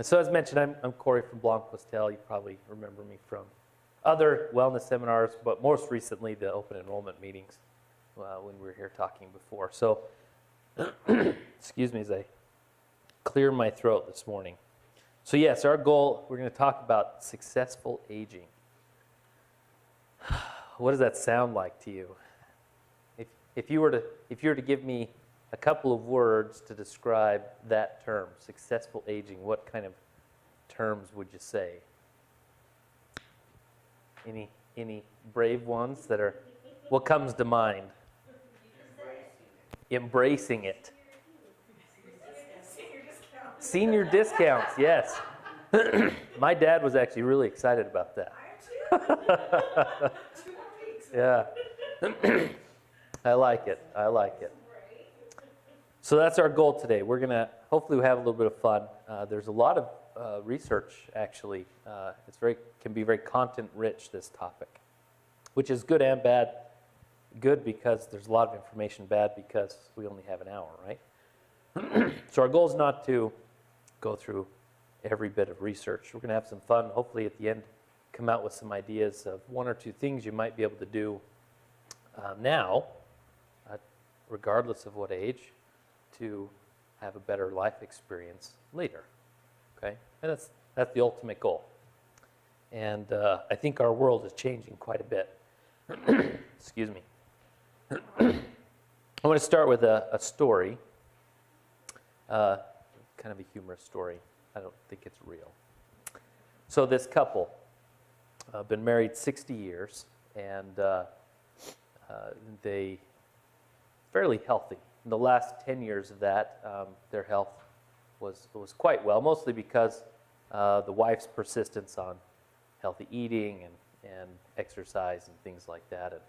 So as mentioned, I'm Corey from Blomquist Hale. You probably remember me from other wellness seminars, but most recently the open enrollment meetings when we were here talking before. So, excuse me as I clear my throat this morning. So yes, our goal, we're going to talk about successful aging. What does that sound like to you? If you were to give me a couple of words to describe that term, successful aging, what kind of terms would you say? Any brave ones that are, what comes to mind? Embracing it. Senior discounts, yes. My dad was actually really excited about that. Yeah. I like it. So that's our goal today. We're going to, hopefully we have a little bit of fun. There's a lot of research, actually. Can be very content-rich, this topic, which is good and bad. Good because there's a lot of information, bad because we only have an hour, right? So our goal is not to go through every bit of research. We're going to have some fun. Hopefully at the end, come out with some ideas of one or two things you might be able to do now, regardless of what age, to have a better life experience later. Okay, and that's the ultimate goal. And I think our world is changing quite a bit. Excuse me. I want to start with a story, kind of a humorous story. I don't think it's real. So this couple, been married 60 years, and they fairly healthy. In the last 10 years of that, their health was quite well, mostly because the wife's persistence on healthy eating and exercise and things like that. And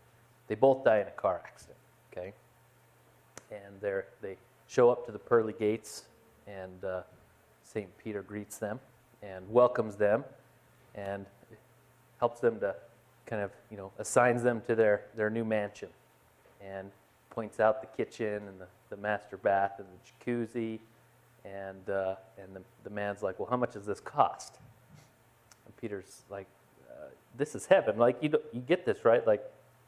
they both die in a car accident, okay? And they show up to the pearly gates, and St. Peter greets them and welcomes them and helps them to kind of, assigns them to their new mansion and points out the kitchen and the master bath and the jacuzzi, and the man's like, well, how much does this cost? And Peter's like, this is heaven. Like, you get this, right? Like,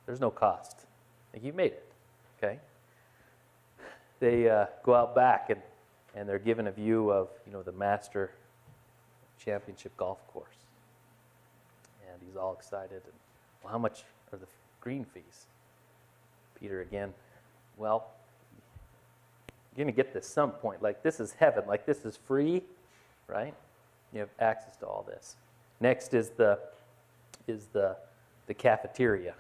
there's no cost. Like, you made it, okay? They go out back and they're given a view of, the master championship golf course. And he's all excited. And, well, how much are the green fees? Peter again, well, you're going to get this some point. Like, this is heaven. Like, this is free, right? You have access to all this. Next is the cafeteria.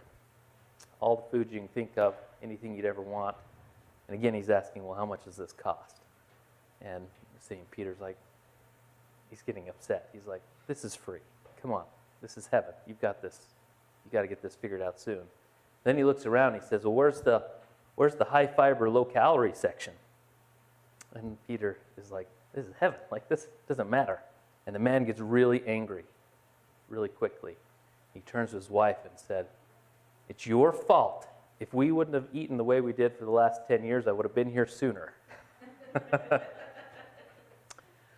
All the food you can think of, anything you'd ever want. And again, he's asking, well, how much does this cost? And St. Peter's like, he's getting upset. He's like, this is free. Come on. This is heaven. You've got this. You got to get this figured out soon. Then he looks around and he says, well, where's the high fiber, low calorie section? And Peter is like, this is heaven. Like, this doesn't matter. And the man gets really angry really quickly. He turns to his wife and said, it's your fault. If we wouldn't have eaten the way we did for the last 10 years, I would have been here sooner.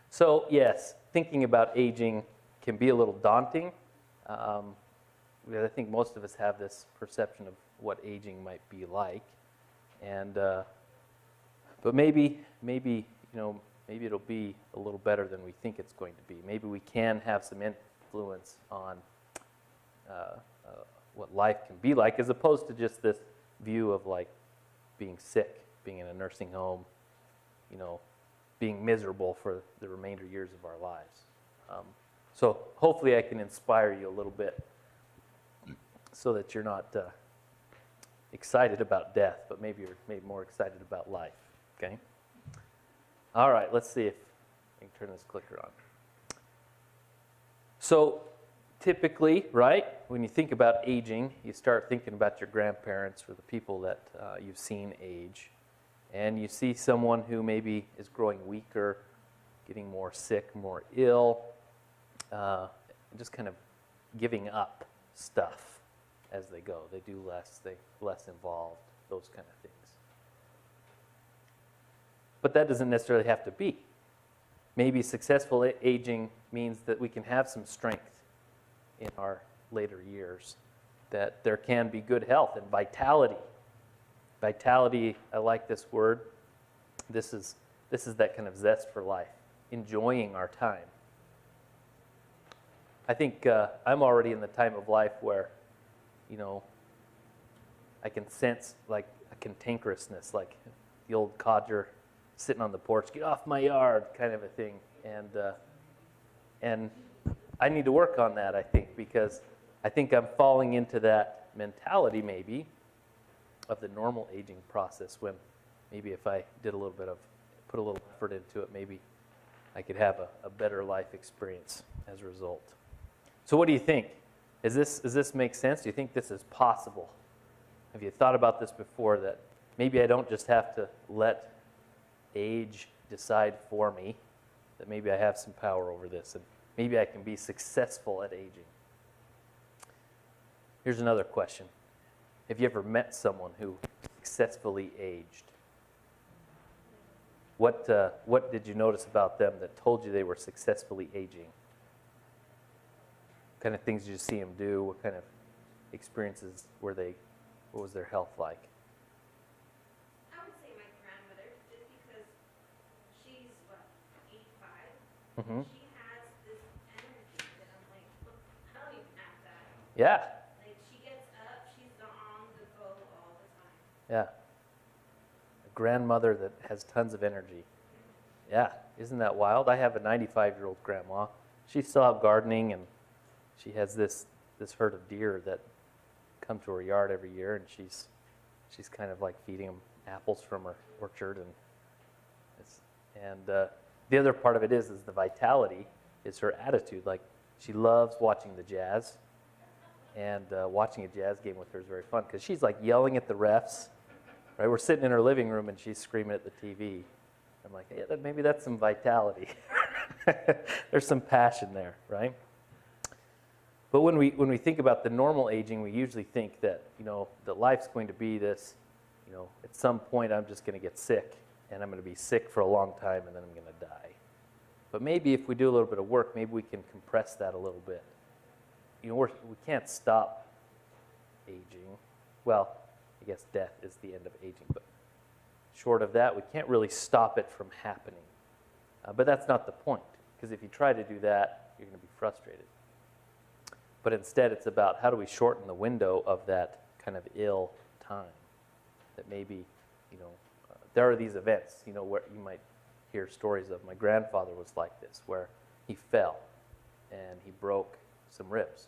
So, yes, thinking about aging can be a little daunting. I think most of us have this perception of what aging might be like. And but maybe it'll be a little better than we think it's going to be. Maybe we can have some influence on what life can be like, as opposed to just this view of like being sick, being in a nursing home, being miserable for the remainder years of our lives. So hopefully I can inspire you a little bit so that you're not excited about death, but maybe you're made more excited about life, okay? All right, let's see if I can turn this clicker on. So typically, right, when you think about aging, you start thinking about your grandparents or the people that you've seen age, and you see someone who maybe is growing weaker, getting more sick, more ill, just kind of giving up stuff as they go. They do less, they less involved, those kind of things. But that doesn't necessarily have to be. maybe successful aging means that we can have some strength in our later years, that there can be good health and vitality. Vitality, I like this word. This is that kind of zest for life, enjoying our time. I think I'm already in the time of life where, I can sense like a cantankerousness, like the old codger sitting on the porch, get off my yard, kind of a thing. And I need to work on that, I think, because I think I'm falling into that mentality maybe of the normal aging process, when maybe if I did put a little effort into it, maybe I could have a better life experience as a result. So what do you think? Does this make sense? Do you think this is possible? Have you thought about this before, that maybe I don't just have to let age decide for me, that maybe I have some power over this, and maybe I can be successful at aging? Here's another question. Have you ever met someone who successfully aged? What did you notice about them that told you they were successfully aging? What kind of things did you see them do? What kind of experiences what was their health like? I would say my grandmother, just because she's, 85? Mm-hmm. She has this energy that I'm like, look, I don't even have that. Yeah. Like, she gets up, she's on the go all the time. Yeah. A grandmother that has tons of energy. Yeah. Isn't that wild? I have a 95-year-old grandma. She's still out gardening, and she has this herd of deer that come to her yard every year, and she's kind of like feeding them apples from her orchard, and the other part of it is the vitality, is her attitude. Like, she loves watching the Jazz, and watching a Jazz game with her is very fun, because she's like yelling at the refs. Right, we're sitting in her living room and she's screaming at the TV. I'm like, yeah, maybe that's some vitality. There's some passion there, right? But when we think about the normal aging, we usually think that, that life's going to be this, at some point I'm just going to get sick, and I'm going to be sick for a long time, and then I'm going to die. But maybe if we do a little bit of work, maybe we can compress that a little bit. We can't stop aging. Well, I guess death is the end of aging, but short of that, we can't really stop it from happening. But that's not the point, because if you try to do that, you're going to be frustrated. But instead, it's about how do we shorten the window of that kind of ill time. That maybe, there are these events, where you might hear stories of. My grandfather was like this, where he fell and he broke some ribs.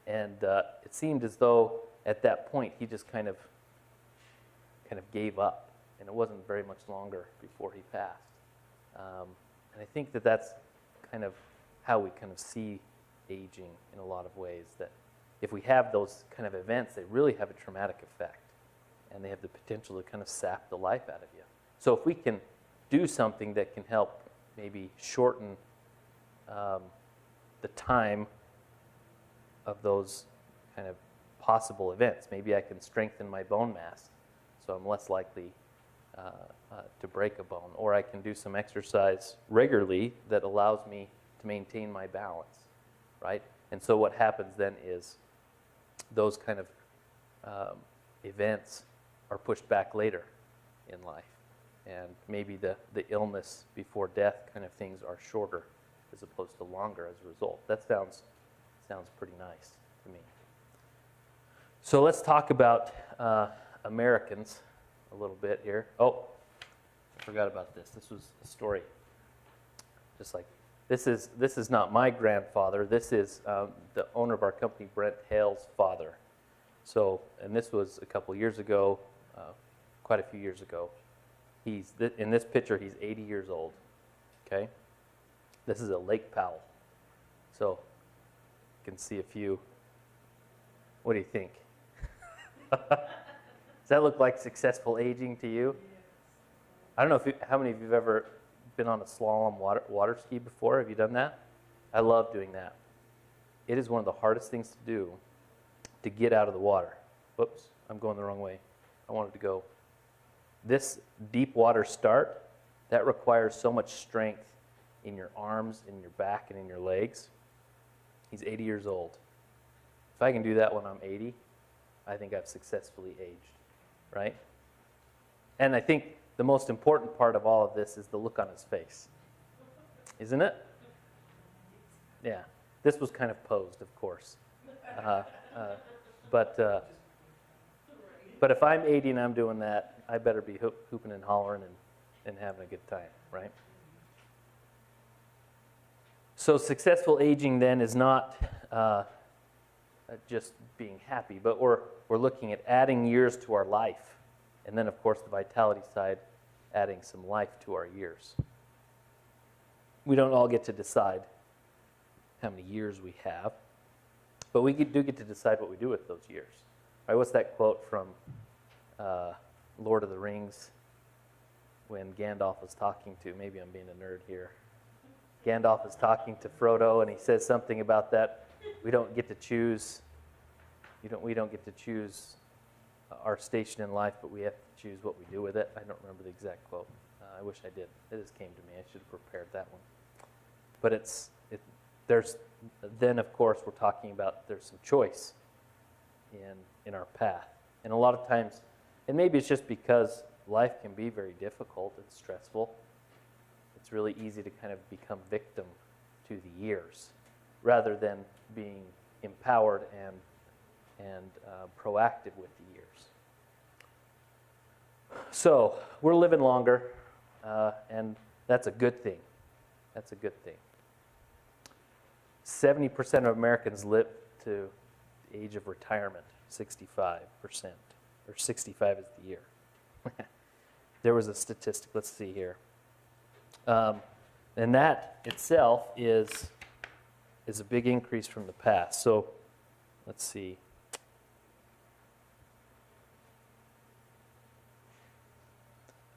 And it seemed as though at that point he just kind of gave up, and it wasn't very much longer before he passed. And I think that's kind of how we kind of see aging in a lot of ways, that if we have those kind of events, they really have a traumatic effect, and they have the potential to kind of sap the life out of you. So if we can do something that can help maybe shorten the time of those kind of possible events, maybe I can strengthen my bone mass so I'm less likely to break a bone, or I can do some exercise regularly that allows me to maintain my balance. Right? And so what happens then is those kind of events are pushed back later in life. And maybe the illness before death kind of things are shorter as opposed to longer as a result. That sounds pretty nice to me. So let's talk about Americans a little bit here. Oh, I forgot about this. This was a story. Just like This is not my grandfather. This is the owner of our company, Brent Hale's father. So, and this was a couple years ago, quite a few years ago. In this picture, he's 80 years old. Okay, this is a Lake Powell. So, you can see a few. What do you think? Does that look like successful aging to you? I don't know how many of you have ever been on a slalom water ski before. Have you done that? I love doing that. It is one of the hardest things to do, to get out of the water. Whoops, I'm going the wrong way. I wanted to go. This deep water start, That requires so much strength in your arms, in your back, and in your legs. He's 80 years old. If I can do that when I'm 80, I think I've successfully aged, right? And I think the most important part of all of this is the look on his face. Isn't it? Yeah. This was kind of posed, of course. But if I'm 80 and I'm doing that, I better be hooping and hollering and having a good time, right? So successful aging then is not just being happy, but we're looking at adding years to our life. And then, of course, the vitality side, adding some life to our years. We don't all get to decide how many years we have, but we do get to decide what we do with those years. Right? What's that quote from Lord of the Rings when Gandalf was talking to, maybe I'm being a nerd here, Gandalf is talking to Frodo, and he says something about that. We don't get to choose. We don't get to choose our station in life, but we have to choose what we do with it. I don't remember the exact quote. I wish I did. It just came to me. I should have prepared that one. But then of course we're talking about there's some choice in our path, and a lot of times, and maybe it's just because life can be very difficult and stressful. It's really easy to kind of become victim to the years rather than being empowered and proactive with the years. So we're living longer, and that's a good thing. That's a good thing. 70% of Americans live to the age of retirement, 65%, or 65 is the year. There was a statistic, let's see here. And that itself is a big increase from the past. So let's see.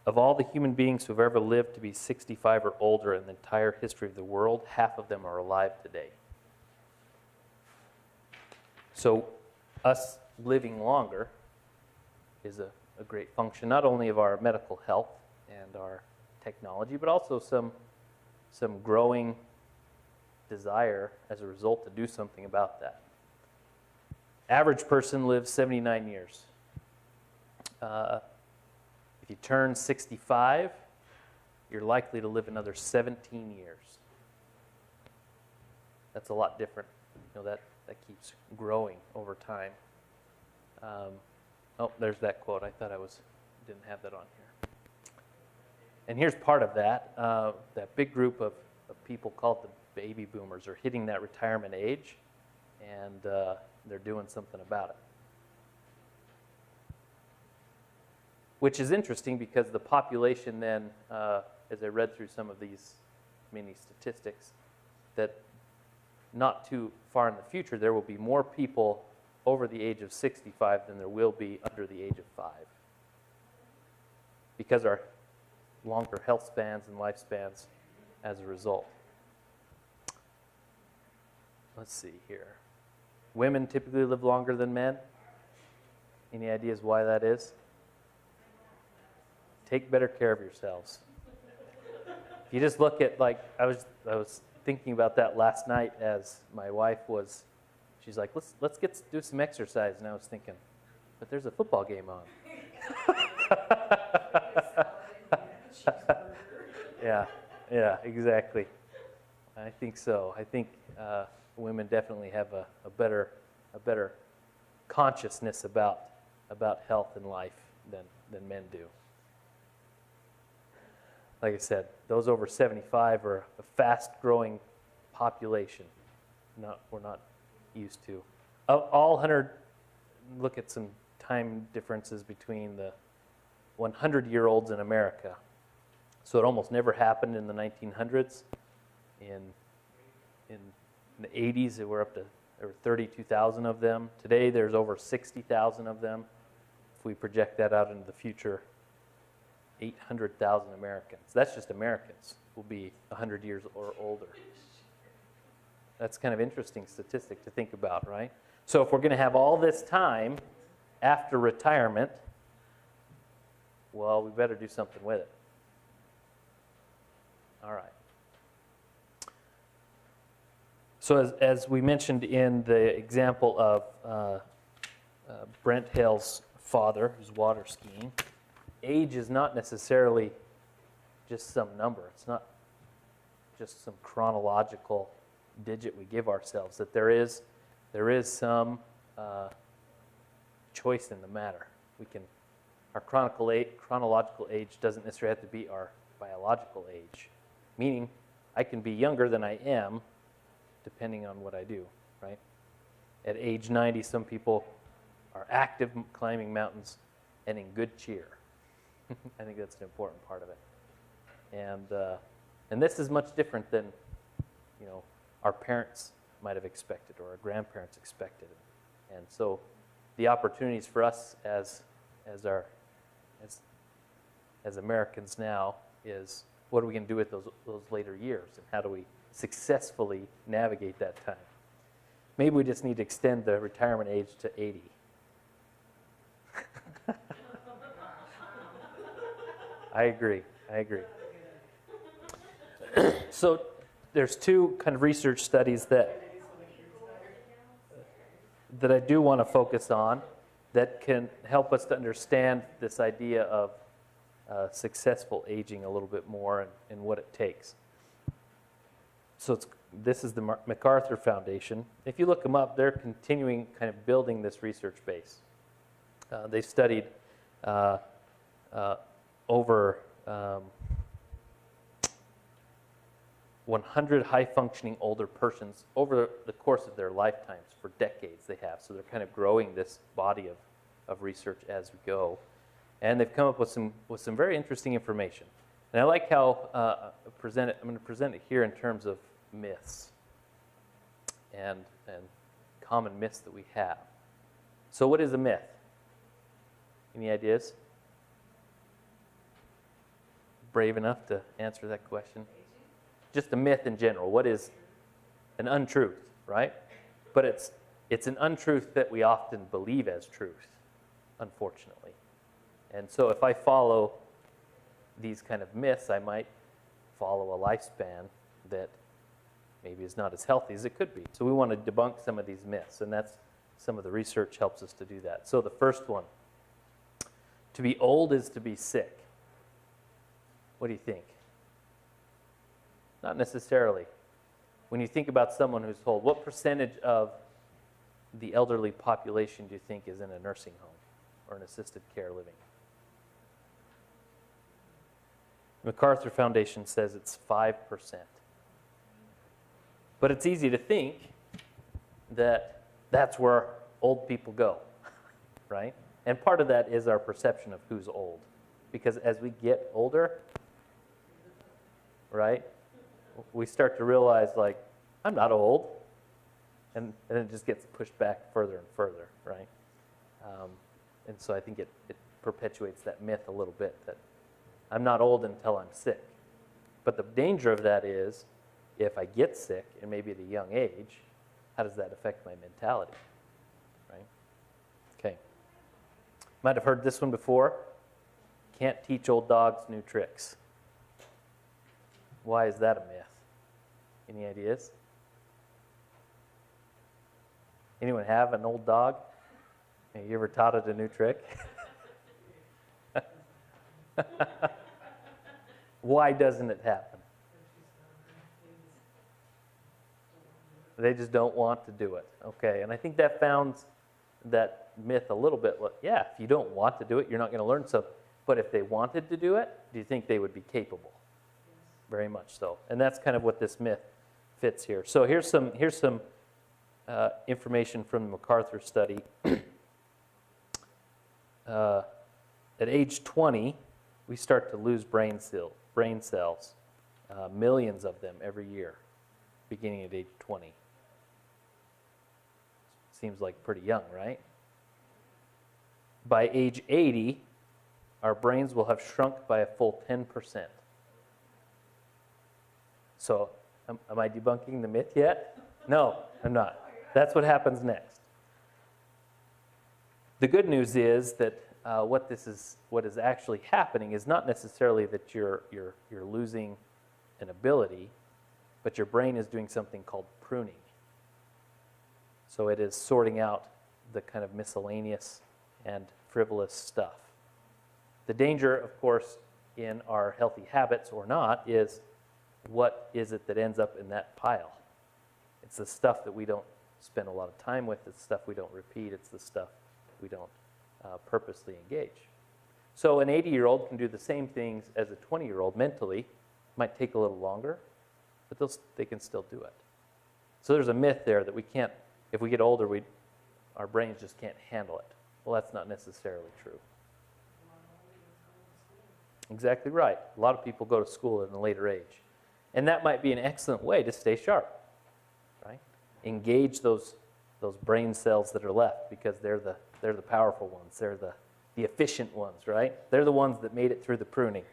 Of all the human beings who have ever lived to be 65 or older in the entire history of the world, half of them are alive today. So us living longer is a great function, not only of our medical health and our technology, but also some growing desire as a result to do something about that. Average person lives 79 years. If you turn 65, you're likely to live another 17 years. That's a lot different. That keeps growing over time. There's that quote. I thought didn't have that on here. And here's part of that. That big group of people called the baby boomers are hitting that retirement age, and they're doing something about it. Which is interesting because the population then, as I read through some of these mini statistics, that not too far in the future, there will be more people over the age of 65 than there will be under the age of 5. Because our longer health spans and lifespans as a result. Let's see here. Women typically live longer than men. Any ideas why that is? Take better care of yourselves. If you just look at, I was thinking about that last night as my wife she's like, let's do some exercise, and I was thinking, but there's a football game on. Yeah, exactly. I think so. I think women definitely have a better consciousness about health and life than men do. Like I said, those over 75 are a fast-growing population. We're not used to. All 100, look at some time differences between the 100-year-olds in America. So it almost never happened in the 1900s. In the 80s, there were 32,000 of them. Today, there's over 60,000 of them. If we project that out into the future, 800,000 Americans. That's just Americans will be 100 years or older. That's kind of interesting statistic to think about, right? So if we're going to have all this time after retirement, well, we better do something with it. All right. So as we mentioned in the example of Brent Hale's father, who's water skiing, age is not necessarily just some number. It's not just some chronological digit we give ourselves. That there is some choice in the matter. Our chronological age doesn't necessarily have to be our biological age, meaning I can be younger than I am depending on what I do, right? At age 90, some people are active climbing mountains and in good cheer. I think that's an important part of it. And this is much different than, our parents might have expected or our grandparents expected. And so the opportunities for us as Americans now is, what are we going to do with those later years, and how do we successfully navigate that time? Maybe we just need to extend the retirement age to 80. I agree. So there's two kind of research studies that I do want to focus on that can help us to understand this idea of successful aging a little bit more and what it takes. So this is the MacArthur Foundation. If you look them up, they're continuing kind of building this research base. They studied over 100 high-functioning older persons over the course of their lifetimes. For decades they have. So they're kind of growing this body of research as we go. And they've come up with some very interesting information. And I like how I'm going to present it here in terms of myths and common myths that we have. So what is a myth? Any ideas? Brave enough to answer that question? Just a myth in general. What is an untruth, right? But it's an untruth that we often believe as truth, unfortunately. And so if I follow these kind of myths, I might follow a lifespan that maybe is not as healthy as it could be. So we want to debunk some of these myths, and that's some of the research helps us to do that. So the first one, to be old is to be sick. What do you think? Not necessarily. When you think about someone who's old, what percentage of the elderly population do you think is in a nursing home or an assisted care living? The MacArthur Foundation says it's 5%. But it's easy to think that that's where old people go, right? And part of that is our perception of who's old. Because as we get older, right, we start to realize, like, I'm not old. And it just gets pushed back further and further, right? And so I think it perpetuates that myth a little bit that I'm not old until I'm sick. But the danger of that is, if I get sick, and maybe at a young age, how does that affect my mentality, right? Okay. Might have heard this one before. Can't teach old dogs new tricks. Why is that a myth? Any ideas? Anyone have an old dog? Have you ever taught it a new trick? Why doesn't it happen? They just don't want to do it. Okay, and I think that founds that myth a little bit. Yeah, if you don't want to do it, you're not going to learn something. But if they wanted to do it, do you think they would be capable? Very much so. And that's kind of what this myth fits here. So here's some information from the MacArthur study. At age 20, we start to lose brain cells, millions of them every year, beginning at age 20. Seems like pretty young, right? By age 80, our brains will have shrunk by a full 10%. So, am I debunking the myth yet? No, I'm not. That's what happens next. The good news is that what is actually happening is not necessarily that you're losing an ability, but your brain is doing something called pruning. So it is sorting out the kind of miscellaneous and frivolous stuff. The danger, of course, in our healthy habits or not is what is it that ends up in that pile? It's the stuff that we don't spend a lot of time with. It's the stuff we don't repeat. It's the stuff we don't purposely engage. So an 80-year-old can do the same things as a 20-year-old mentally. Might take a little longer, but they can still do it. So there's a myth there that we can't, if we get older, our brains just can't handle it. Well, that's not necessarily true. Exactly right. A lot of people go to school at a later age. And that might be an excellent way to stay sharp, right? Engage those brain cells that are left because they're the powerful ones. They're the efficient ones, right? They're the ones that made it through the pruning.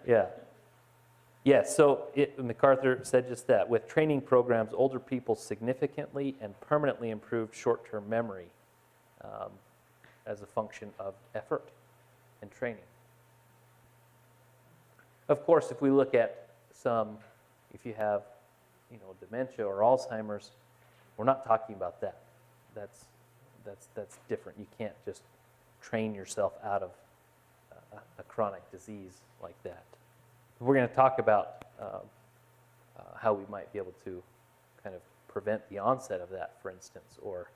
Yeah. Yes, so MacArthur said just that. With training programs, older people significantly and permanently improved short-term memory as a function of effort and training. Of course, if we look at if you have, dementia or Alzheimer's, we're not talking about that. That's different. You can't just train yourself out of a chronic disease like that. We're going to talk about how we might be able to kind of prevent the onset of that, for instance, or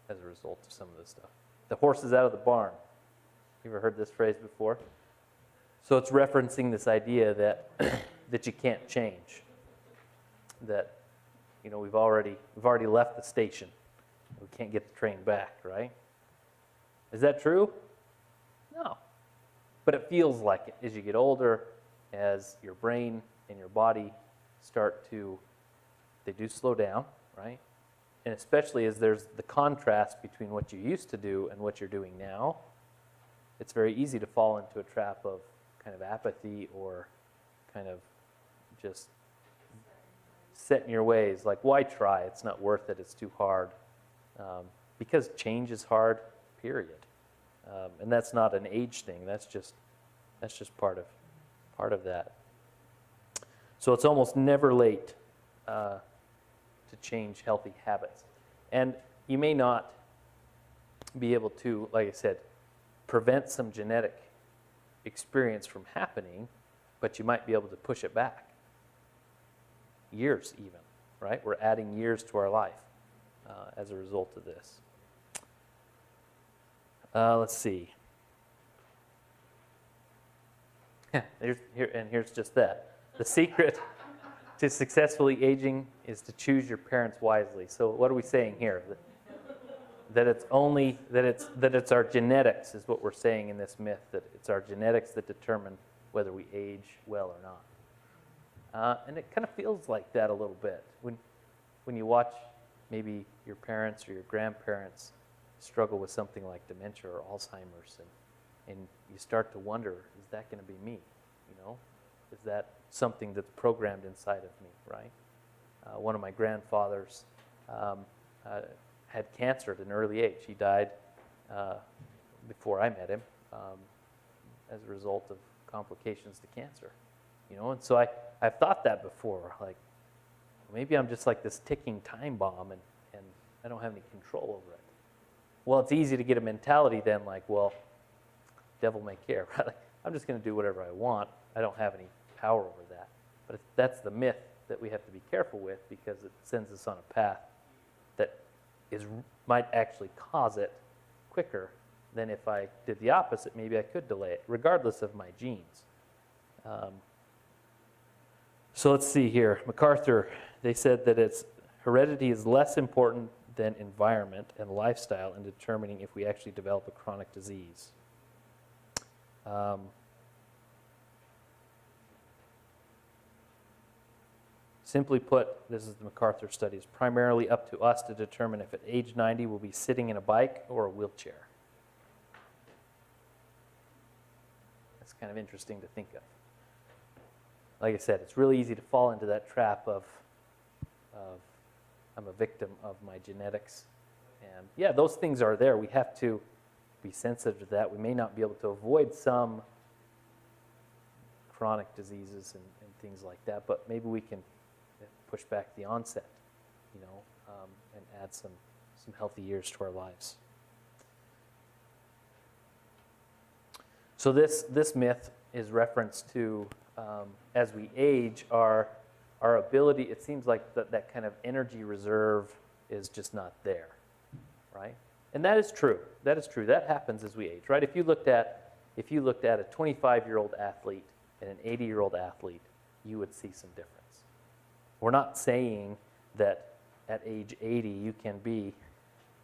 as a result of some of this stuff. The horse is out of the barn. You ever heard this phrase before? So it's referencing this idea that that you can't change. That we've already left the station. We can't get the train back, right? Is that true? No. But it feels like it as you get older, as your brain and your body they do slow down, right? And especially as there's the contrast between what you used to do and what you're doing now, it's very easy to fall into a trap of kind of apathy or kind of just set in your ways, like, why try? It's not worth it. It's too hard. Because change is hard, period. And that's not an age thing. That's just part of that. So it's almost never late to change healthy habits. And you may not be able to, like I said, prevent some genetic experience from happening, but you might be able to push it back. Years even, right? We're adding years to our life as a result of this. Let's see. Here's just that. The secret to successfully aging is to choose your parents wisely. So what are we saying here? That it's our genetics is what we're saying in this myth, that it's our genetics that determine whether we age well or not. And it kind of feels like that a little bit. When you watch maybe your parents or your grandparents struggle with something like dementia or Alzheimer's, and you start to wonder, is that going to be me? Is that something that's programmed inside of me, right? One of my grandfathers had cancer at an early age. He died before I met him as a result of complications to cancer. And so I've thought that before, like, maybe I'm just like this ticking time bomb and I don't have any control over it. Well, it's easy to get a mentality then like, well, devil may care, right? I'm just going to do whatever I want. I don't have any power over that. But that's the myth that we have to be careful with, because it sends us on a path that might actually cause it quicker than if I did the opposite. Maybe I could delay it, regardless of my genes. So let's see here. MacArthur, they said that heredity is less important than environment and lifestyle in determining if we actually develop a chronic disease. Simply put, this is the MacArthur study, it's primarily up to us to determine if at age 90 we'll be sitting in a bike or a wheelchair. That's kind of interesting to think of. Like I said, it's really easy to fall into that trap of I'm a victim of my genetics. And yeah, those things are there. We have to be sensitive to that. We may not be able to avoid some chronic diseases and things like that. But maybe we can push back the onset, and add some healthy years to our lives. So this myth is reference to, as we age, our ability, it seems like that kind of energy reserve is just not there, right? And that is true. That is true. That happens as we age, right? If you looked at a 25-year-old athlete and an 80-year-old athlete, you would see some difference. We're not saying that at age 80 you can be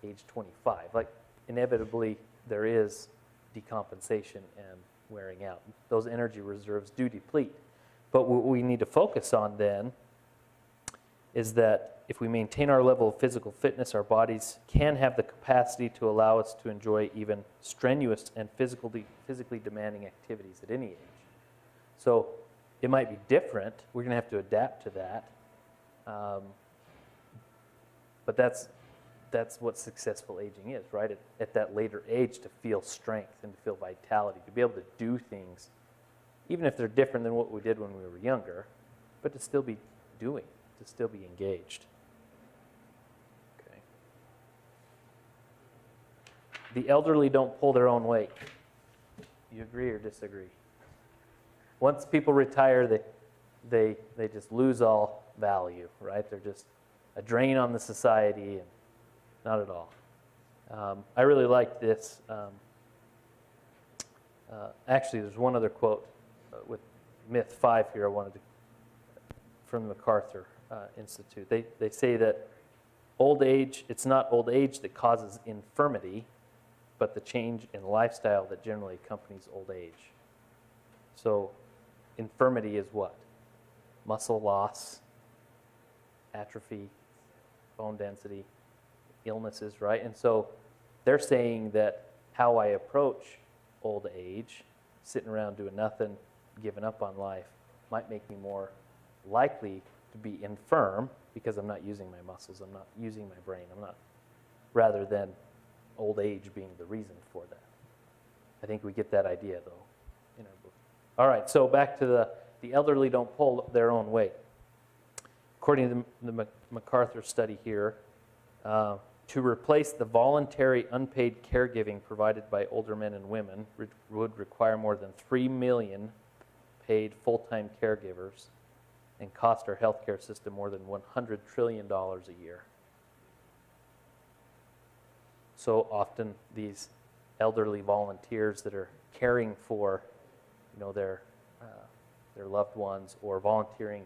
age 25. Like, inevitably there is decompensation and wearing out. Those energy reserves do deplete. But what we need to focus on then is that if we maintain our level of physical fitness, our bodies can have the capacity to allow us to enjoy even strenuous and physically demanding activities at any age. So it might be different. We're going to have to adapt to that. But that's what successful aging is, right? At that later age, to feel strength and to feel vitality, to be able to do things, even if they're different than what we did when we were younger, but to still be doing, to still be engaged. Okay. The elderly don't pull their own weight. You agree or disagree? Once people retire, they just lose all value, right? They're just a drain on the society, and not at all. I really like this. Actually, there's one other quote with myth 5 here I wanted to, from the MacArthur Institute. They say that old age, it's not old age that causes infirmity, but the change in lifestyle that generally accompanies old age. So infirmity is what? Muscle loss, atrophy, bone density, illnesses, right? And so they're saying that how I approach old age, sitting around doing nothing, giving up on life, might make me more likely to be infirm because I'm not using my muscles, I'm not using my brain, rather than old age being the reason for that. I think we get that idea, though, in our book. All right, so back to the elderly don't pull their own weight. According to the MacArthur study here, to replace the voluntary unpaid caregiving provided by older men and women would require more than 3 million paid full-time caregivers and cost our healthcare system more than $100 trillion a year. So often these elderly volunteers that are caring for, their loved ones, or volunteering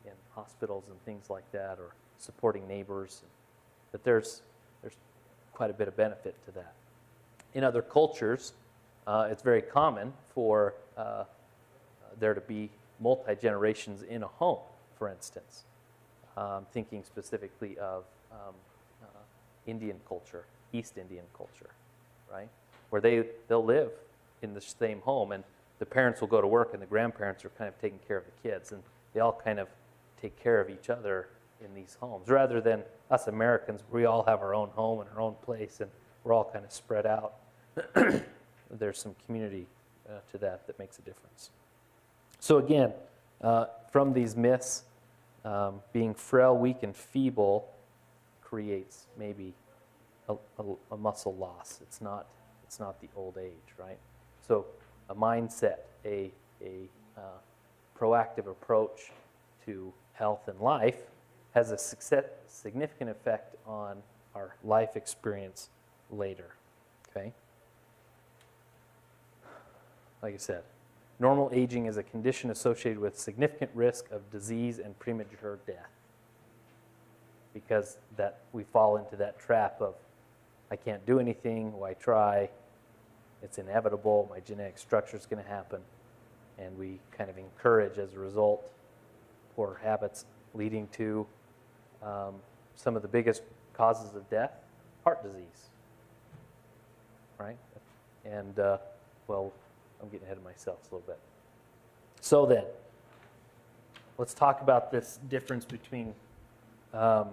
in hospitals and things like that, or supporting neighbors, that there's quite a bit of benefit to that. In other cultures, it's very common for there to be multi-generations in a home, for instance. Thinking specifically of Indian culture, East Indian culture, right? Where they'll live in the same home, and the parents will go to work and the grandparents are kind of taking care of the kids, and they all kind of take care of each other in these homes, rather than us Americans, we all have our own home and our own place, and we're all kind of spread out. There's some community to that makes a difference. So again, from these myths, being frail, weak, and feeble creates maybe a muscle loss. It's not the old age, right? So a mindset, a proactive approach to health and life has a significant effect on our life experience later, okay? Like I said, normal aging is a condition associated with significant risk of disease and premature death, because that we fall into that trap of, I can't do anything, why try? It's inevitable, my genetic structure is going to happen, and we kind of encourage, as a result, poor habits leading to some of the biggest causes of death, heart disease, right? And, well, I'm getting ahead of myself a little bit. So then, let's talk about this difference between the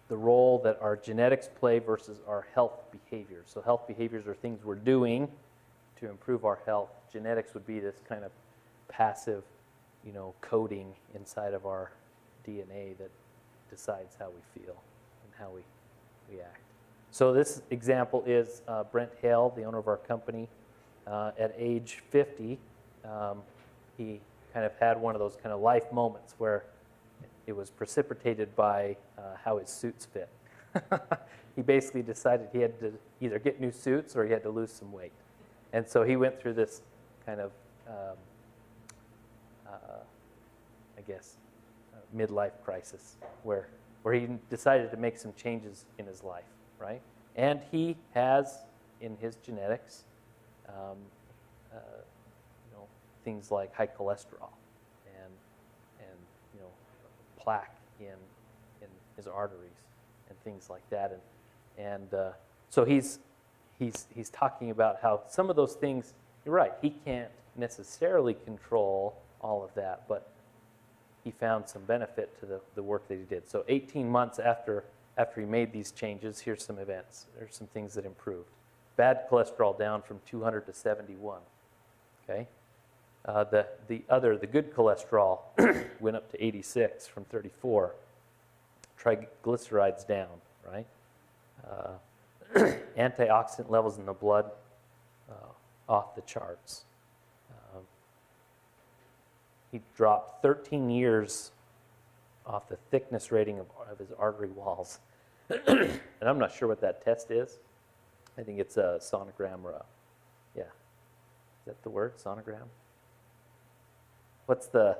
role that our genetics play versus our health behaviors. So health behaviors are things we're doing to improve our health. Genetics would be this kind of passive, coding inside of our DNA that decides how we feel and how we act. So this example is Brent Hale, the owner of our company. At age 50, he kind of had one of those kind of life moments where it was precipitated by how his suits fit. He basically decided he had to either get new suits or he had to lose some weight. And so he went through this kind of, midlife crisis where he decided to make some changes in his life, right? And he has in his genetics things like high cholesterol and plaque in his arteries and things like that. And so he's talking about how some of those things, you're right, he can't necessarily control all of that, but he found some benefit to the work that he did. So 18 months after he made these changes, here's some events. There's some things that improved. Bad cholesterol down from 200 to 71. Okay. The good cholesterol went up to 86 from 34. Triglycerides down, right? Antioxidant levels in the blood off the charts. He dropped 13 years off the thickness rating of his artery walls. And I'm not sure what that test is. I think it's a sonogram or is that the word, sonogram? What's the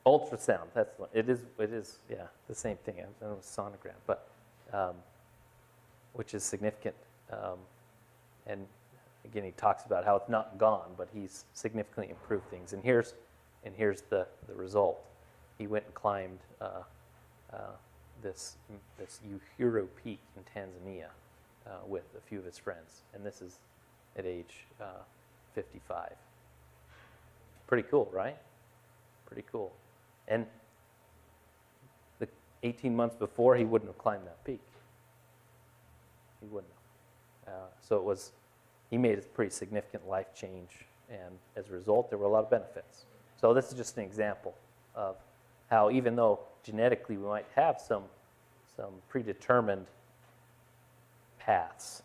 ultrasound? That's it is, the same thing. I don't know, sonogram, but which is significant. And again, he talks about how it's not gone, but he's significantly improved things. And here's the result. He went and climbed this Uhuru Peak in Tanzania with a few of his friends, and this is at age 55. Pretty cool, right? Pretty cool. And the 18 months before, he wouldn't have climbed that peak. He wouldn't have. So he made a pretty significant life change, and as a result, there were a lot of benefits. So this is just an example of how, even though genetically we might have some predetermined paths,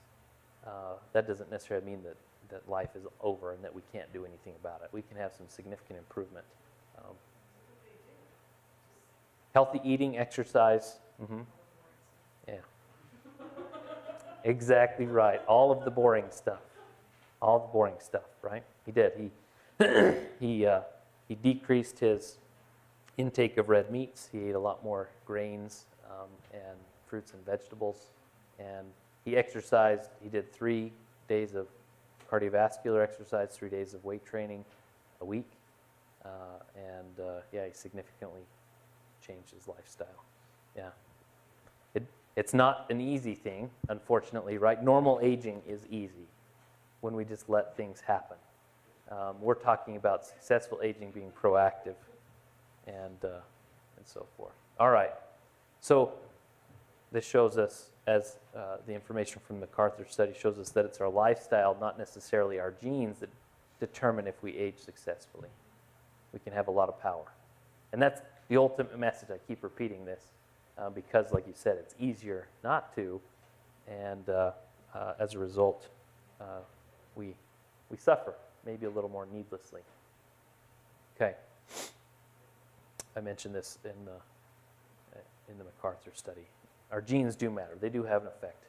that doesn't necessarily mean that life is over and that we can't do anything about it. We can have some significant improvement. Healthy eating, exercise. Mm-hmm. Yeah. Exactly right. All of the boring stuff. All the boring stuff, right? He did. He decreased his intake of red meats. He ate a lot more grains and fruits and vegetables. And he exercised. He did 3 days of cardiovascular exercise, 3 days of weight training a week. He significantly changed his lifestyle. Yeah. It's not an easy thing, unfortunately, right? Normal aging is easy when we just let things happen. We're talking about successful aging being proactive and so forth. All right. So this shows us, as the information from the MacArthur study shows us, that it's our lifestyle, not necessarily our genes, that determine if we age successfully. We can have a lot of power. And that's the ultimate message. I keep repeating this because, like you said, it's easier not to. And as a result, we suffer, maybe a little more needlessly. Okay. I mentioned this in the MacArthur study. Our genes do matter. They do have an effect.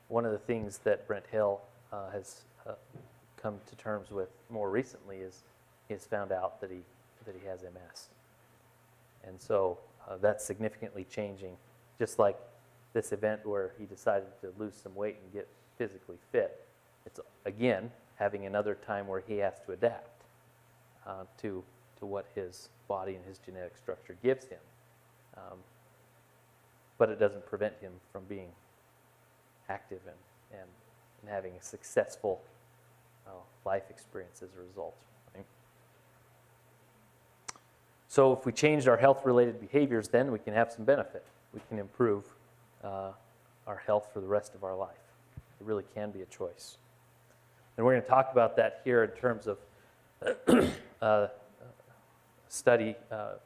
One of the things that Brent Hale has come to terms with more recently is he has found out that he has MS. And so that's significantly changing. Just like this event where he decided to lose some weight and get physically fit, it's, again, having another time where he has to adapt to what his body and his genetic structure gives him. But it doesn't prevent him from being active and having a successful life experience as a result. Right? So if we changed our health-related behaviors, then we can have some benefit. We can improve our health for the rest of our life. It really can be a choice. And we're going to talk about that here in terms of study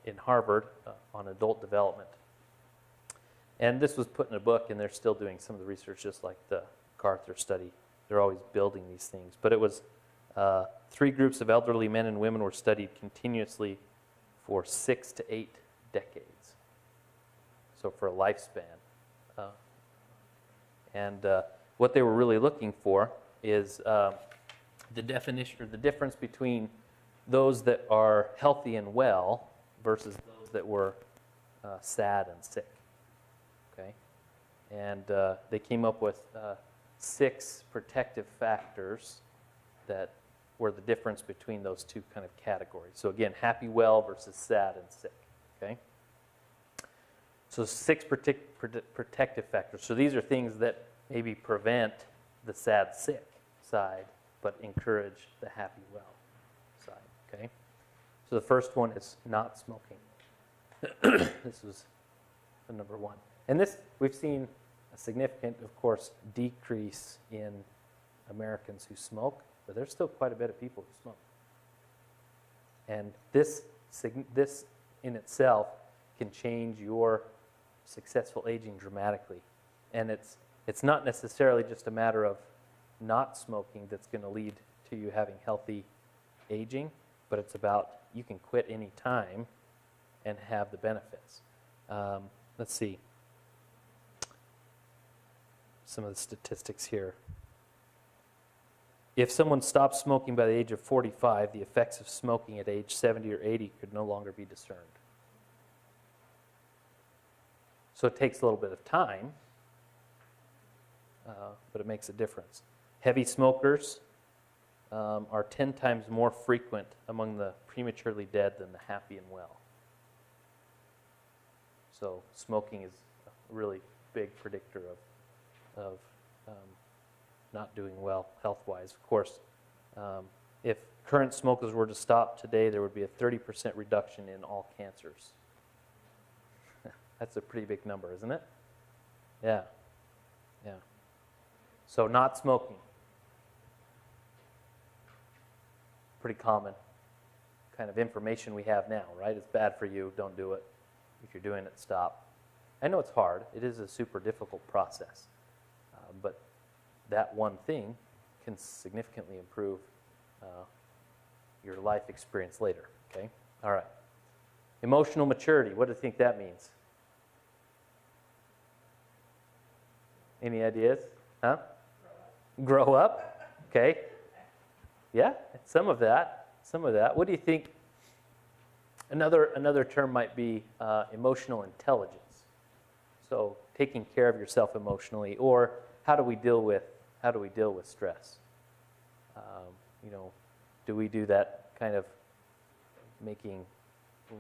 in Harvard on adult development. And this was put in a book, and they're still doing some of the research, just like the MacArthur study. They're always building these things. But it was 3 groups of elderly men and women were studied continuously for 6 to 8 decades. So for a lifespan. And what they were really looking for is the definition or the difference between those that are healthy and well versus those that were sad and sick. Okay, and they came up with 6 protective factors that were the difference between those two kind of categories. So again, happy, well versus sad and sick. Okay, so 6 protective factors. So these are things that maybe prevent the sad, sick side, but encourage the happy, well side. Okay, so the first one is not smoking. This was the number 1. And this, we've seen a significant, of course, decrease in Americans who smoke, but there's still quite a bit of people who smoke. And this in itself can change your successful aging dramatically. And it's not necessarily just a matter of not smoking that's going to lead to you having healthy aging, but it's about you can quit any time and have the benefits. Let's see some of the statistics here. If someone stops smoking by the age of 45, the effects of smoking at age 70 or 80 could no longer be discerned. So it takes a little bit of time, but it makes a difference. Heavy smokers are 10 times more frequent among the prematurely dead than the happy and well. So smoking is a really big predictor of not doing well health-wise. Of course, if current smokers were to stop today, there would be a 30% reduction in all cancers. That's a pretty big number, isn't it? Yeah. Yeah. So not smoking. Pretty common kind of information we have now, right? It's bad for you, don't do it. If you're doing it, stop. I know it's hard. It is a super difficult process. But that one thing can significantly improve your life experience later, okay? All right. Emotional maturity, what do you think that means? Any ideas? Huh? Grow up. Okay. Yeah, some of that. Some of that. What do you think? Another term might be emotional intelligence. So taking care of yourself emotionally, or how do we deal with stress? Do we do that kind of making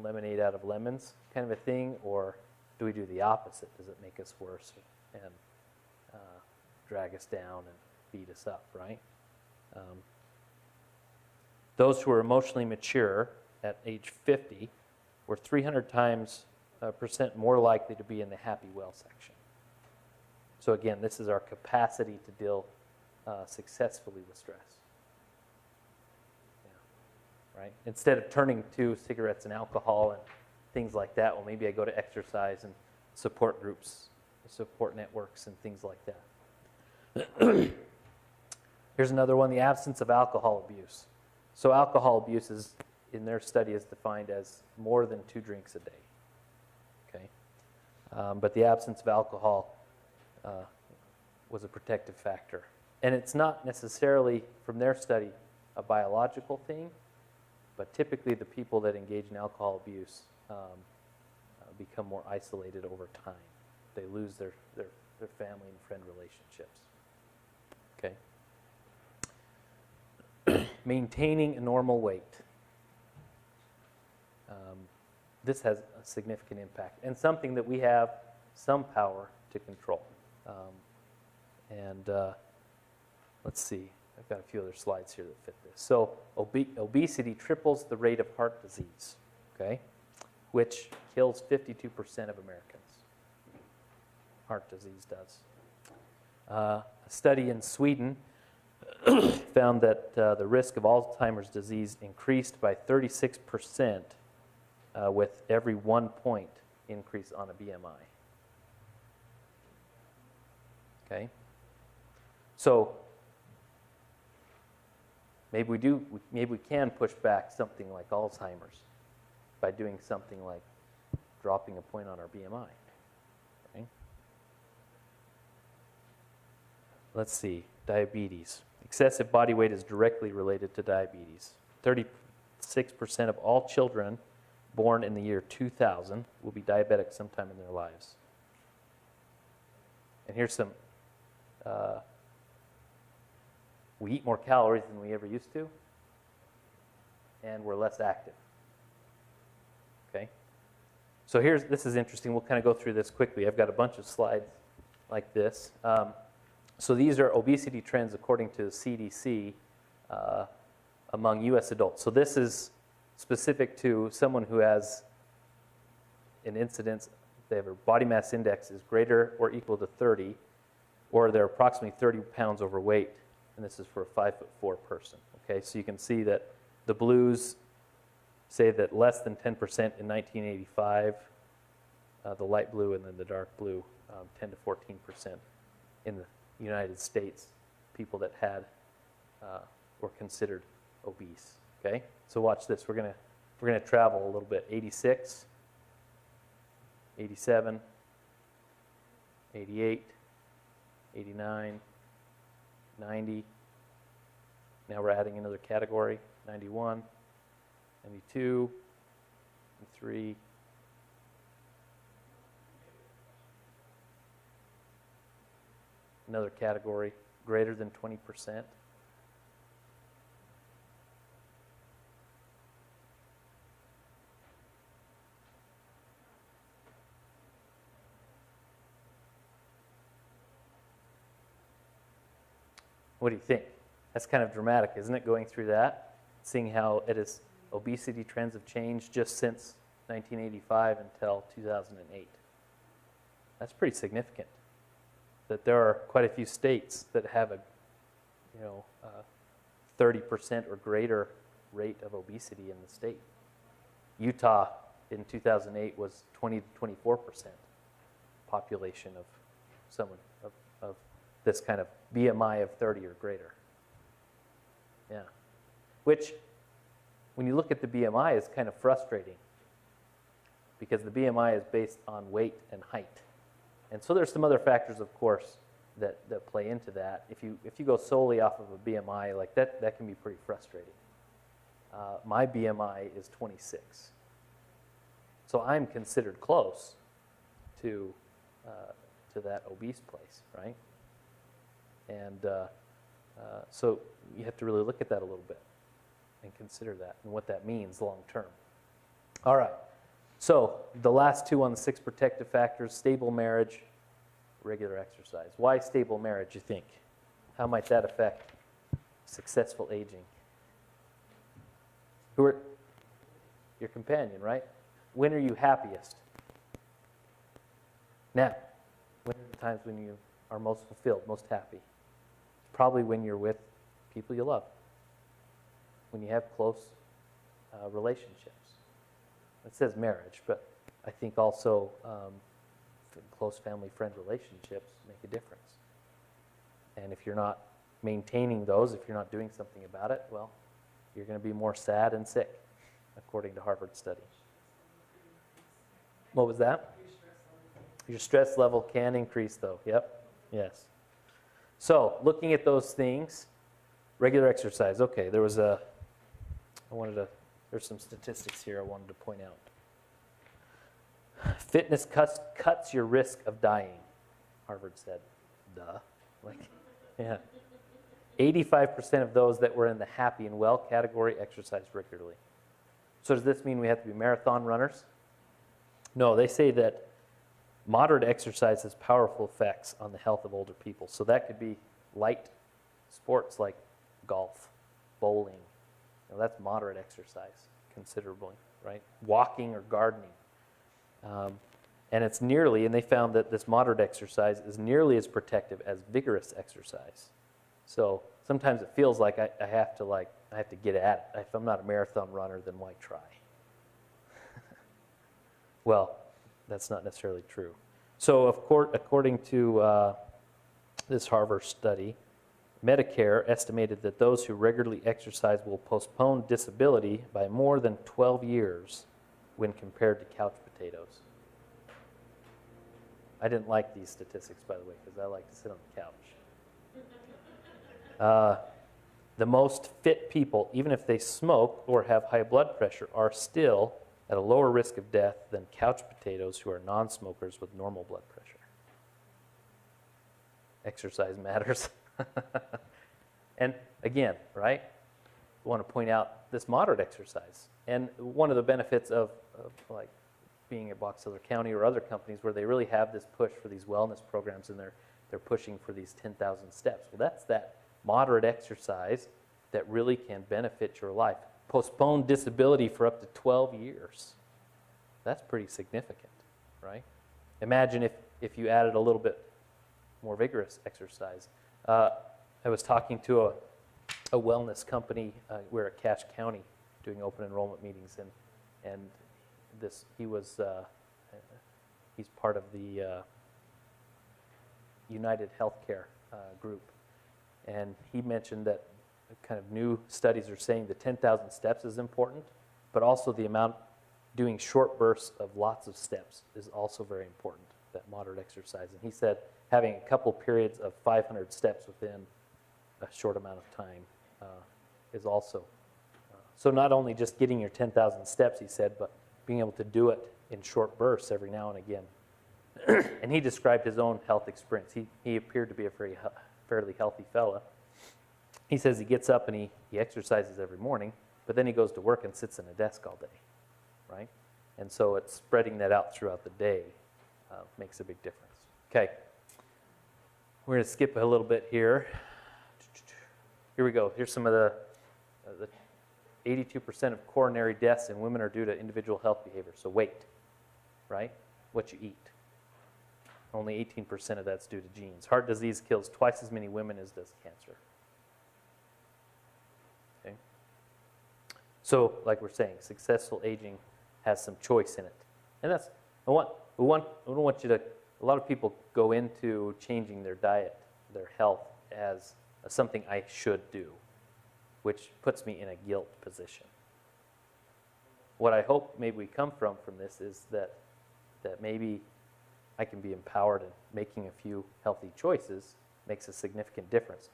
lemonade out of lemons kind of a thing, or do we do the opposite? Does it make us worse and drag us down and beat us up, right? Those who are emotionally mature at age 50 were 300 times percent more likely to be in the happy well section. So again, this is our capacity to deal successfully with stress. Yeah. Right? Instead of turning to cigarettes and alcohol and things like that, well, maybe I go to exercise and support groups, support networks, and things like that. Here's another one, the absence of alcohol abuse. So alcohol abuse is, in their study, is defined as more than 2 drinks a day. Okay, but the absence of alcohol was a protective factor. And it's not necessarily, from their study, a biological thing, but typically the people that engage in alcohol abuse become more isolated over time. They lose their family and friend relationships. Okay. Maintaining a normal weight. This has a significant impact, and something that we have some power to control. Let's see, I've got a few other slides here that fit this. So obesity triples the rate of heart disease, okay, which kills 52% of Americans. Heart disease does. A study in Sweden found that the risk of Alzheimer's disease increased by 36% with every 1 point increase on a BMI. Okay? So maybe we can push back something like Alzheimer's by doing something like dropping a point on our BMI. Okay? Let's see, diabetes. Excessive body weight is directly related to diabetes. 36% of all children born in the year 2000 will be diabetic sometime in their lives. And here's some, we eat more calories than we ever used to, and we're less active. Okay? So this is interesting. We'll kind of go through this quickly. I've got a bunch of slides like this. So these are obesity trends according to the CDC among U.S. adults. So this is specific to someone who has an incidence, they have a body mass index is greater or equal to 30, or they're approximately 30 pounds overweight, and this is for a 5'4" person. Okay, so you can see that the blues say that less than 10% in 1985, the light blue and then the dark blue, 10 to 14% in the United States, people that had were considered obese. Okay, so watch this. We're gonna travel a little bit. 86, 87, 88, 89, 90. Now we're adding another category. 91, 92, 93. Another category, greater than 20%. What do you think? That's kind of dramatic, isn't it, going through that? Seeing how obesity trends have changed just since 1985 until 2008. That's pretty significant. That there are quite a few states that have a 30% or greater rate of obesity in the state. Utah in 2008 was 20 to 24% population of someone of this kind of BMI of 30 or greater. Yeah. Which, when you look at the BMI, is kind of frustrating because the BMI is based on weight and height. And so there's some other factors, of course, that play into that. If you go solely off of a BMI, like that can be pretty frustrating. My BMI is 26. So I'm considered close to that obese place, right? And so you have to really look at that a little bit and consider that and what that means long term. All right. So the last two on the 6 protective factors: stable marriage, regular exercise. Why stable marriage, you think? How might that affect successful aging? Your companion, right? When are you happiest? Now. When are the times when you are most fulfilled, most happy? Probably when you're with people you love. When you have close relationships. It says marriage, but I think also close family friend relationships make a difference. And if you're not maintaining those, if you're not doing something about it, well, you're going to be more sad and sick, according to Harvard study. What was that? Your stress level can increase, though. Yep. Yes. So, looking at those things, regular exercise. Okay, there's some statistics here I wanted to point out. Fitness cuts your risk of dying, Harvard said. Duh. Yeah. 85% of those that were in the happy and well category exercised regularly. So does this mean we have to be marathon runners? No, they say that moderate exercise has powerful effects on the health of older people. So that could be light sports like golf, bowling. That's moderate exercise considerably, right? Walking or gardening. And they found that this moderate exercise is nearly as protective as vigorous exercise. So sometimes it feels like I have to get at it. If I'm not a marathon runner, then why try? Well, that's not necessarily true. So, according to this Harvard study, Medicare estimated that those who regularly exercise will postpone disability by more than 12 years when compared to couch potatoes. I didn't like these statistics, by the way, because I like to sit on the couch. The most fit people, even if they smoke or have high blood pressure, are still at a lower risk of death than couch potatoes who are non-smokers with normal blood pressure. Exercise matters. And again, right, I want to point out this moderate exercise. And one of the benefits of like being at Box Elder County or other companies where they really have this push for these wellness programs and they're pushing for these 10,000 steps. Well, that's that moderate exercise that really can benefit your life. Postpone disability for up to 12 years. That's pretty significant, right? Imagine if you added a little bit more vigorous exercise. I was talking to a wellness company. We're at Cache County doing open enrollment meetings, and he's part of the United Healthcare group, and he mentioned that kind of new studies are saying the 10,000 steps is important, but also the amount doing short bursts of lots of steps is also very important, that moderate exercise. And he said having a couple periods of 500 steps within a short amount of time is also. So not only just getting your 10,000 steps, he said, but being able to do it in short bursts every now and again. And he described his own health experience. He appeared to be a fairly healthy fella. He says he gets up and he exercises every morning, but then he goes to work and sits in a desk all day, right? And so it's spreading that out throughout the day makes a big difference. Okay, we're going to skip a little bit here. Here we go. Here's some of the 82% of coronary deaths in women are due to individual health behavior. So weight, right? What you eat. Only 18% of that's due to genes. Heart disease kills twice as many women as does cancer. Okay. So, like we're saying, successful aging has some choice in it, and that's we don't want you to. A lot of people go into changing their diet, their health, as something I should do, which puts me in a guilt position. What I hope maybe we come from this is that maybe I can be empowered in making a few healthy choices makes a significant difference.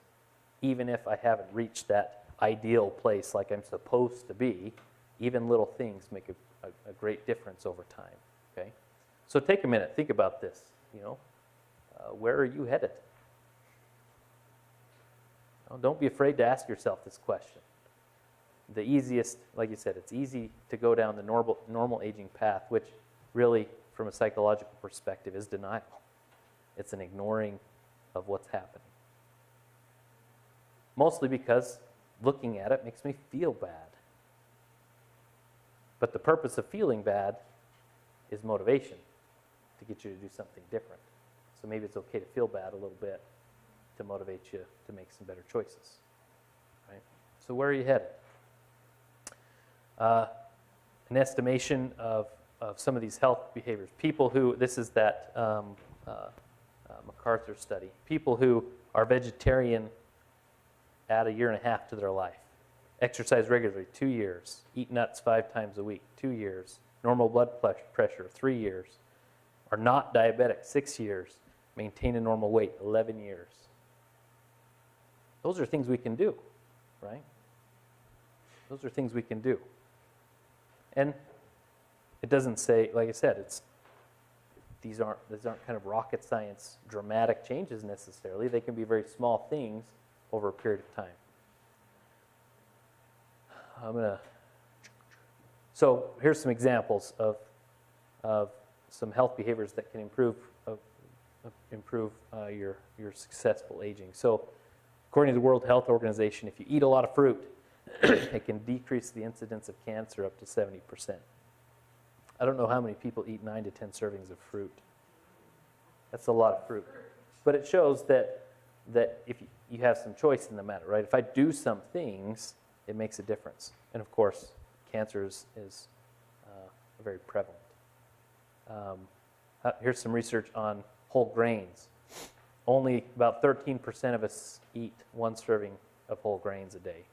Even if I haven't reached that ideal place like I'm supposed to be, even little things make a great difference over time, okay? So take a minute, think about this, where are you headed? Don't be afraid to ask yourself this question. The easiest, like you said, it's easy to go down the normal aging path, which really, from a psychological perspective, is denial. It's an ignoring of what's happening. Mostly because looking at it makes me feel bad. But the purpose of feeling bad is motivation to get you to do something different. So maybe it's okay to feel bad a little bit to motivate you to make some better choices. Right? So where are you headed? An estimation of some of these health behaviors. People who, this is that MacArthur study, people who are vegetarian add 1.5 years to their life. Exercise regularly, 2 years. Eat nuts 5 times a week, 2 years. Normal blood pressure, 3 years. Are not diabetic, 6 years. Maintain a normal weight, 11 years. Those are things we can do, right? Those are things we can do. And it doesn't say, like I said, these aren't kind of rocket science dramatic changes necessarily. They can be very small things over a period of time. So here's some examples of some health behaviors that can improve your successful aging. So according to the World Health Organization, if you eat a lot of fruit, it can decrease the incidence of cancer up to 70%. I don't know how many people eat 9 to 10 servings of fruit. That's a lot of fruit. But it shows that you have some choice in the matter, right? If I do some things, it makes a difference. And of course, cancer is very prevalent. Here's some research on whole grains. Only about 13% of us eat one serving of whole grains a day.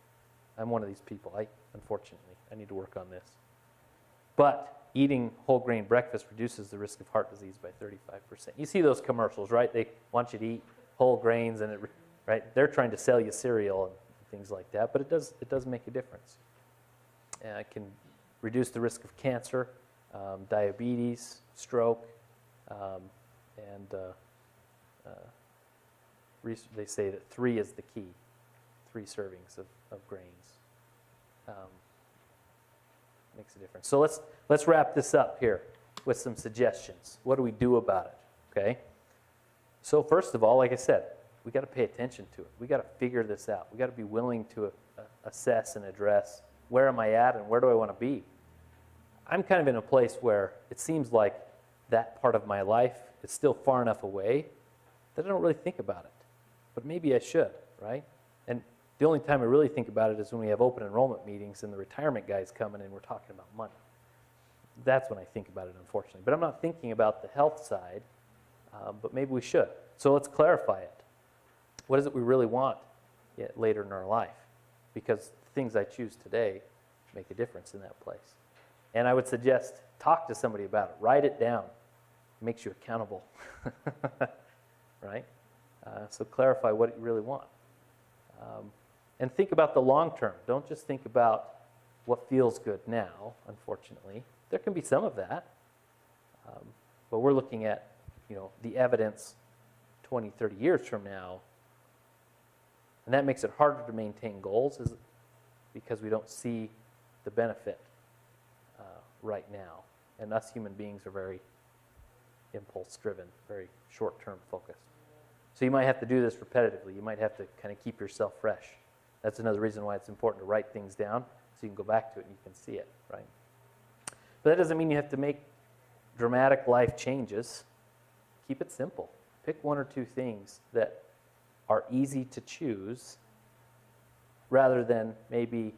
I'm one of these people. Unfortunately, I need to work on this. But eating whole grain breakfast reduces the risk of heart disease by 35%. You see those commercials, right? They want you to eat whole grains, and right? They're trying to sell you cereal and things like that, but it does make a difference. It can reduce the risk of cancer, diabetes, stroke, and they say that 3 is the key. 3 servings of grains makes a difference. So let's wrap this up here with some suggestions. What do we do about it? Okay. So first of all, like I said, we got to pay attention to it. We got to figure this out. We got to be willing to assess and address where am I at and where do I want to be. I'm kind of in a place where it seems like that part of my life is still far enough away that I don't really think about it. But maybe I should, right? And the only time I really think about it is when we have open enrollment meetings and the retirement guys come in and we're talking about money. That's when I think about it, unfortunately. But I'm not thinking about the health side, but maybe we should. So let's clarify it. What is it we really want later in our life? Because the things I choose today make a difference in that place. And I would suggest talk to somebody about it. Write it down. It makes you accountable. Right? So clarify what you really want. And think about the long term. Don't just think about what feels good now, unfortunately. There can be some of that. But we're looking at, the evidence 20, 30 years from now. And that makes it harder to maintain goals because we don't see the benefit right now. And us human beings are very impulse-driven, very short-term focused. So you might have to do this repetitively. You might have to kind of keep yourself fresh. That's another reason why it's important to write things down so you can go back to it and you can see it, right? But that doesn't mean you have to make dramatic life changes. Keep it simple. Pick 1 or 2 things that are easy to choose rather than maybe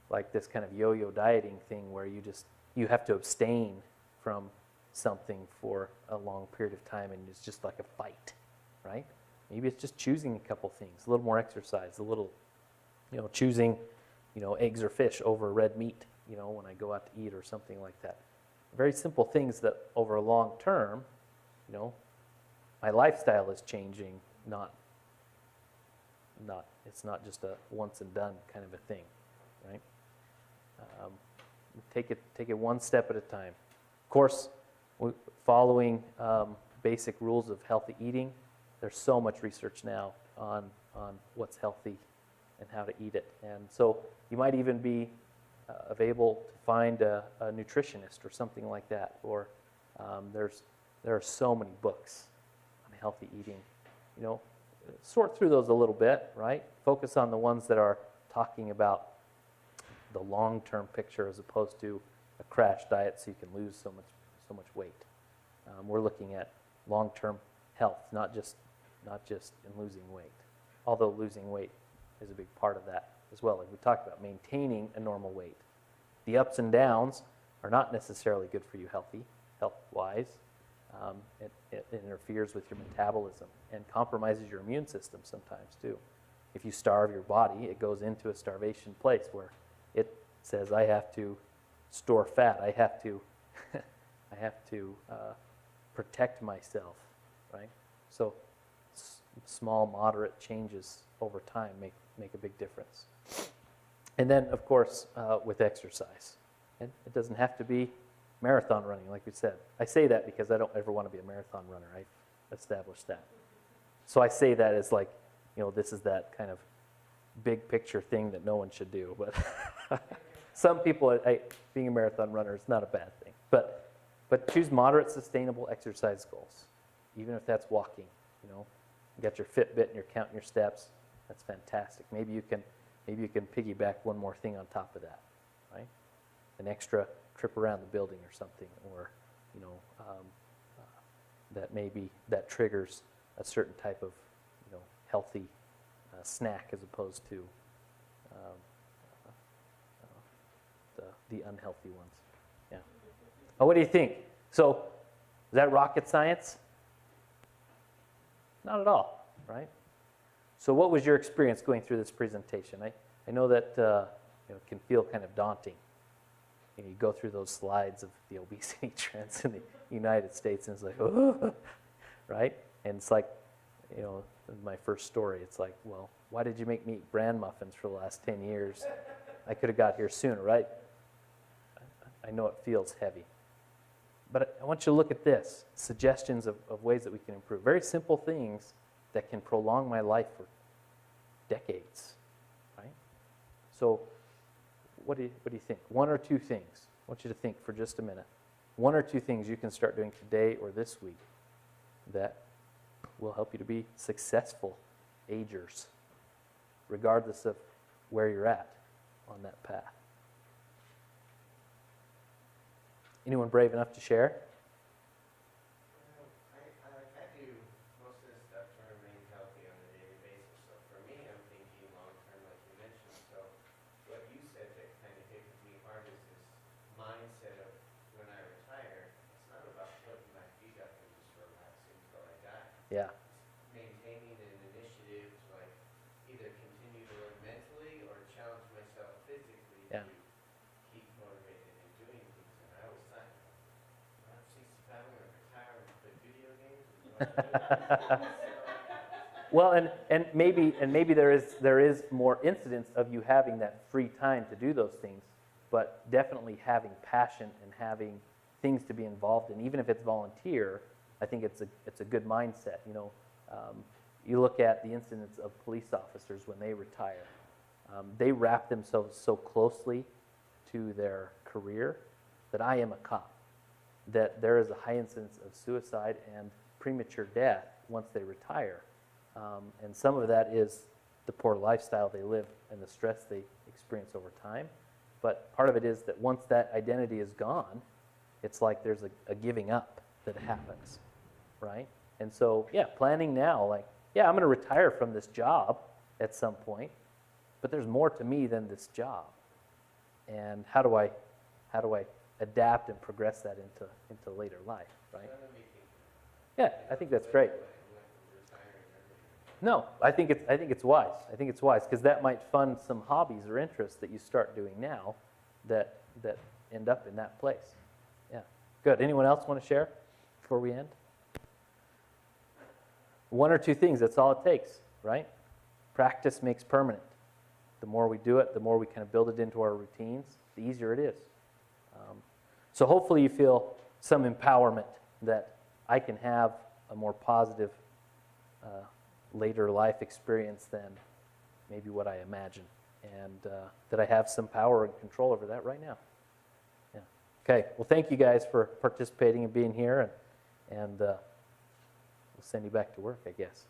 like this kind of yo-yo dieting thing where you have to abstain from something for a long period of time and it's just like a fight, right? Maybe it's just choosing a couple things, a little more exercise, a little, choosing, eggs or fish over red meat, when I go out to eat or something like that. Very simple things that over a long term, my lifestyle is changing, it's not just a once and done kind of a thing, right? Take it one step at a time. Of course, following basic rules of healthy eating. There's so much research now on what's healthy and how to eat it. And so you might even be able to find a nutritionist or something like that. Or there are so many books on healthy eating. Sort through those a little bit, right? Focus on the ones that are talking about the long-term picture as opposed to a crash diet so you can lose so much weight. We're looking at long-term health, not just in losing weight. Although losing weight is a big part of that as well. Like we talked about, maintaining a normal weight. The ups and downs are not necessarily good for you health-wise. It interferes with your metabolism and compromises your immune system sometimes too. If you starve your body, it goes into a starvation place where it says, I have to store fat. I have to protect myself, right? So small, moderate changes over time make a big difference. And then, of course, with exercise. And it doesn't have to be marathon running, like we said. I say that because I don't ever want to be a marathon runner. I've established that. So I say that as like, this is that kind of big picture thing that no one should do. But some people, being a marathon runner is not a bad thing. But choose moderate, sustainable exercise goals, even if that's walking. You got your Fitbit and you're counting your steps. That's fantastic. Maybe you can piggyback one more thing on top of that, right? An extra trip around the building or something, or that triggers a certain type of healthy snack as opposed to the unhealthy ones. Yeah. Oh, what do you think? So, is that rocket science? Not at all, right? So what was your experience going through this presentation? I know that it can feel kind of daunting. You go through those slides of the obesity trends in the United States, and it's like, oh, right? And it's like, my first story, it's like, well, why did you make me eat bran muffins for the last 10 years? I could have got here sooner, right? I know it feels heavy. But I want you to look at this, suggestions of ways that we can improve. Very simple things that can prolong my life for decades, right? So what do you think? One or two things. I want you to think for just a minute. One or two things you can start doing today or this week that will help you to be successful agers, regardless of where you're at on that path. Anyone brave enough to share? I do most of this stuff to remain healthy on a daily basis. So for me, I'm thinking long term, like you mentioned. So what you said that kind of hit me hard is this mindset of when I retire, it's not about putting my feet up and just relaxing until I die. Yeah. It's maintaining an initiative to like either continue to learn mentally or challenge myself physically Yeah. to keep motivated in doing things. And I always thought, I'm 65, I'm going to retire and play video games. Well, and maybe there is more incidence of you having that free time to do those things, but definitely having passion and having things to be involved in, even if it's volunteer. I think it's a good mindset. You look at the incidents of police officers when they retire. They wrap themselves so closely to their career that I am a cop, that there is a high incidence of suicide and premature death once they retire. And some of that is the poor lifestyle they live and the stress they experience over time. But part of it is that once that identity is gone, it's like there's a giving up that happens, right? And so, planning now, like, I'm going to retire from this job at some point, but there's more to me than this job. And how do I adapt and progress that into later life, right? Yeah, I think that's great. No, I think it's wise. I think it's wise because that might fund some hobbies or interests that you start doing now that end up in that place. Yeah, good. Anyone else want to share before we end? One or two things, that's all it takes, right? Practice makes permanent. The more we do it, the more we kind of build it into our routines, the easier it is. So hopefully you feel some empowerment that I can have a more positive later life experience than maybe what I imagine, and that I have some power and control over that right now. Yeah. Okay, well thank you guys for participating and being here, and we'll send you back to work, I guess.